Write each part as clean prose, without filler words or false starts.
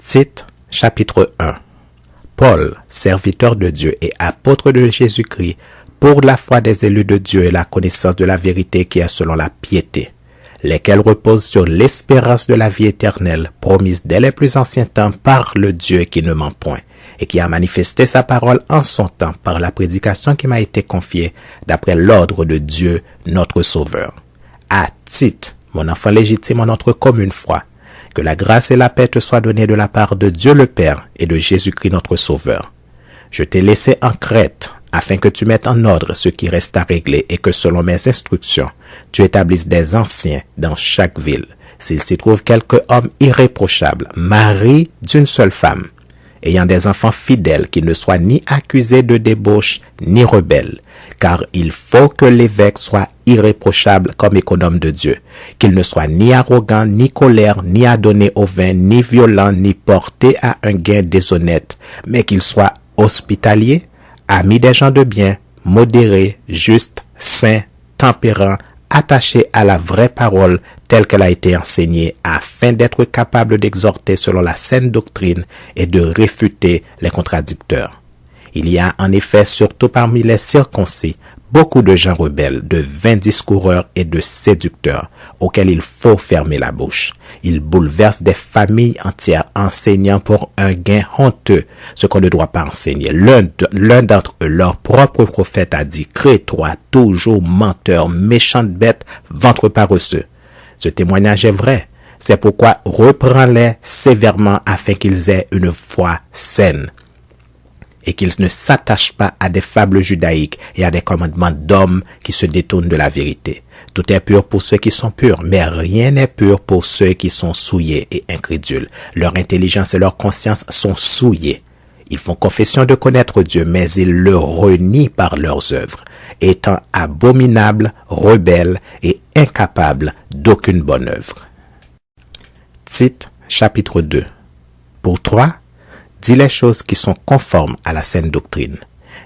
Tite, chapitre 1. Paul, serviteur de Dieu et apôtre de Jésus-Christ, pour la foi des élus de Dieu et la connaissance de la vérité qui est selon la piété, lesquels reposent sur l'espérance de la vie éternelle, promise dès les plus anciens temps par le Dieu qui ne ment point, et qui a manifesté sa parole en son temps par la prédication qui m'a été confiée d'après l'ordre de Dieu, notre Sauveur. À Tite, mon enfant légitime en notre commune foi, que la grâce et la paix te soient données de la part de Dieu le Père et de Jésus-Christ notre Sauveur. Je t'ai laissé en Crète, afin que tu mettes en ordre ce qui reste à régler et que selon mes instructions, tu établisses des anciens dans chaque ville. S'il s'y trouve quelque homme irréprochable, mari d'une seule femme, ayant des enfants fidèles qui ne soient ni accusés de débauche ni rebelles, car il faut que l'évêque soit irréprochable comme économe de Dieu, qu'il ne soit ni arrogant, ni colère, ni adonné au vin, ni violent, ni porté à un gain déshonnête, mais qu'il soit hospitalier, ami des gens de bien, modéré, juste, saint, tempérant, attaché à la vraie parole telle qu'elle a été enseignée, afin d'être capable d'exhorter selon la saine doctrine et de réfuter les contradicteurs. Il y a en effet, surtout parmi les circoncis, beaucoup de gens rebelles, de vains discoureurs et de séducteurs, auxquels il faut fermer la bouche. Ils bouleversent des familles entières, enseignant pour un gain honteux ce qu'on ne doit pas enseigner. L'un d'entre eux, leur propre prophète, a dit: « Crée-toi, toujours menteur, méchante bête, ventre paresseux. » Ce témoignage est vrai. C'est pourquoi reprends-les sévèrement afin qu'ils aient une foi saine et qu'ils ne s'attachent pas à des fables judaïques et à des commandements d'hommes qui se détournent de la vérité. Tout est pur pour ceux qui sont purs, mais rien n'est pur pour ceux qui sont souillés et incrédules. Leur intelligence et leur conscience sont souillées. Ils font confession de connaître Dieu, mais ils le renient par leurs œuvres, étant abominables, rebelles et incapables d'aucune bonne œuvre. Tite, chapitre 2. Pour toi, dis les choses qui sont conformes à la saine doctrine.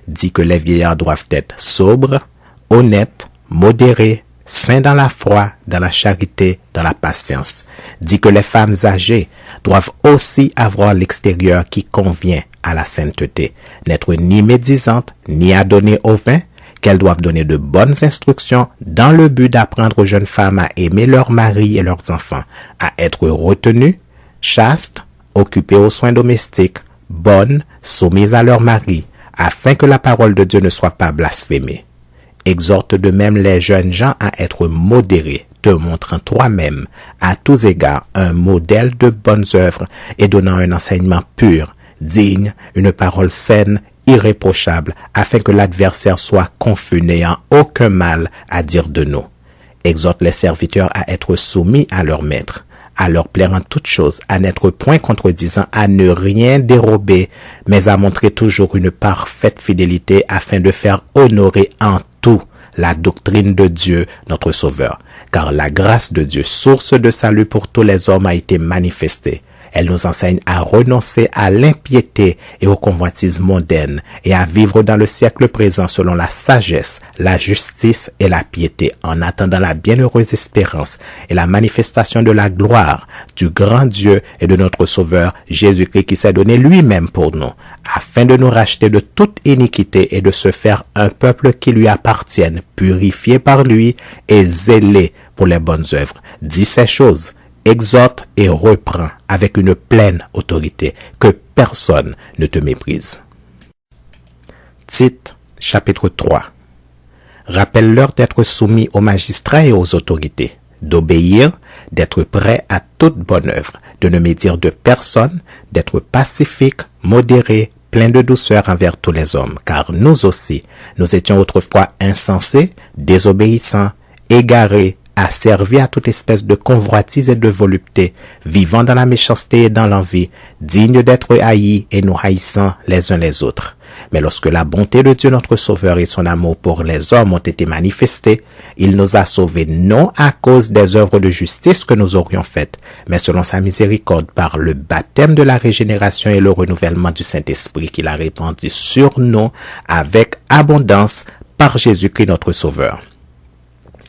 Dis que les vieillards doivent être sobres, honnêtes, modérés, saints dans la foi, dans la charité, dans la patience. Dis que les femmes âgées doivent aussi avoir l'extérieur qui convient à la sainteté, n'être ni médisantes, ni adonnées au vin, qu'elles doivent donner de bonnes instructions dans le but d'apprendre aux jeunes femmes à aimer leurs maris et leurs enfants, à être retenues, chastes, occupées aux soins domestiques, bonnes, soumises à leur mari, afin que la parole de Dieu ne soit pas blasphémée. Exhorte de même les jeunes gens à être modérés, te montrant toi-même à tous égards un modèle de bonnes œuvres et donnant un enseignement pur, digne, une parole saine, irréprochable, afin que l'adversaire soit confus, n'ayant aucun mal à dire de nous. Exhorte les serviteurs à être soumis à leur maître, à leur plaire en toutes choses, à n'être point contredisant, à ne rien dérober, mais à montrer toujours une parfaite fidélité afin de faire honorer en tout la doctrine de Dieu, notre Sauveur. Car la grâce de Dieu, source de salut pour tous les hommes, a été manifestée. Elle nous enseigne à renoncer à l'impiété et aux convoitises mondaines et à vivre dans le siècle présent selon la sagesse, la justice et la piété, en attendant la bienheureuse espérance et la manifestation de la gloire du grand Dieu et de notre Sauveur Jésus-Christ, qui s'est donné lui-même pour nous, afin de nous racheter de toute iniquité et de se faire un peuple qui lui appartienne, purifié par lui et zélé pour les bonnes œuvres. Dis ces choses, exhorte et reprends avec une pleine autorité, que personne ne te méprise. Tite, chapitre 3. Rappelle-leur d'être soumis aux magistrats et aux autorités, d'obéir, d'être prêt à toute bonne œuvre, de ne médire de personne, d'être pacifique, modéré, plein de douceur envers tous les hommes, car nous aussi, nous étions autrefois insensés, désobéissants, égarés, asservis à toute espèce de convoitise et de volupté, vivant dans la méchanceté et dans l'envie, dignes d'être haïs et nous haïssant les uns les autres. Mais lorsque la bonté de Dieu notre Sauveur et son amour pour les hommes ont été manifestés, il nous a sauvés non à cause des œuvres de justice que nous aurions faites, mais selon sa miséricorde par le baptême de la régénération et le renouvellement du Saint-Esprit qu'il a répandu sur nous avec abondance par Jésus-Christ notre Sauveur,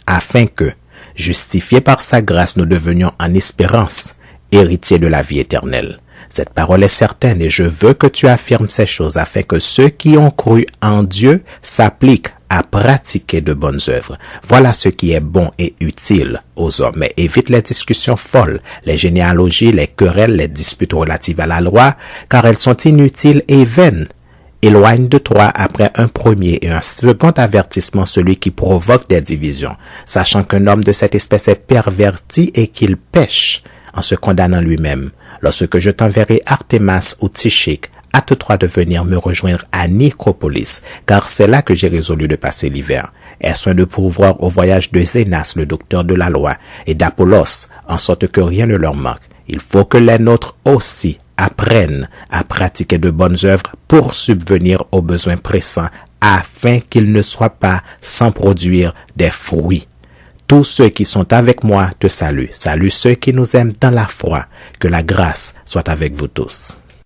afin que, justifiés par sa grâce, nous devenions en espérance héritiers de la vie éternelle. Cette parole est certaine et je veux que tu affirmes ces choses afin que ceux qui ont cru en Dieu s'appliquent à pratiquer de bonnes œuvres. Voilà ce qui est bon et utile aux hommes. Mais évite les discussions folles, les généalogies, les querelles, les disputes relatives à la loi, car elles sont inutiles et vaines. Éloigne de toi après un premier et un second avertissement celui qui provoque des divisions, sachant qu'un homme de cette espèce est perverti et qu'il pêche en se condamnant lui-même. Lorsque je t'enverrai Artémas ou Tychique, hâte-toi de venir me rejoindre à Nicopolis, car c'est là que j'ai résolu de passer l'hiver. Aie soin de pourvoir au voyage de Zénas, le docteur de la loi, et d'Apollos, en sorte que rien ne leur manque. Il faut que les nôtres aussi apprennent à pratiquer de bonnes œuvres pour subvenir aux besoins pressants, afin qu'ils ne soient pas sans produire des fruits. Tous ceux qui sont avec moi te saluent. Salut ceux qui nous aiment dans la foi. Que la grâce soit avec vous tous.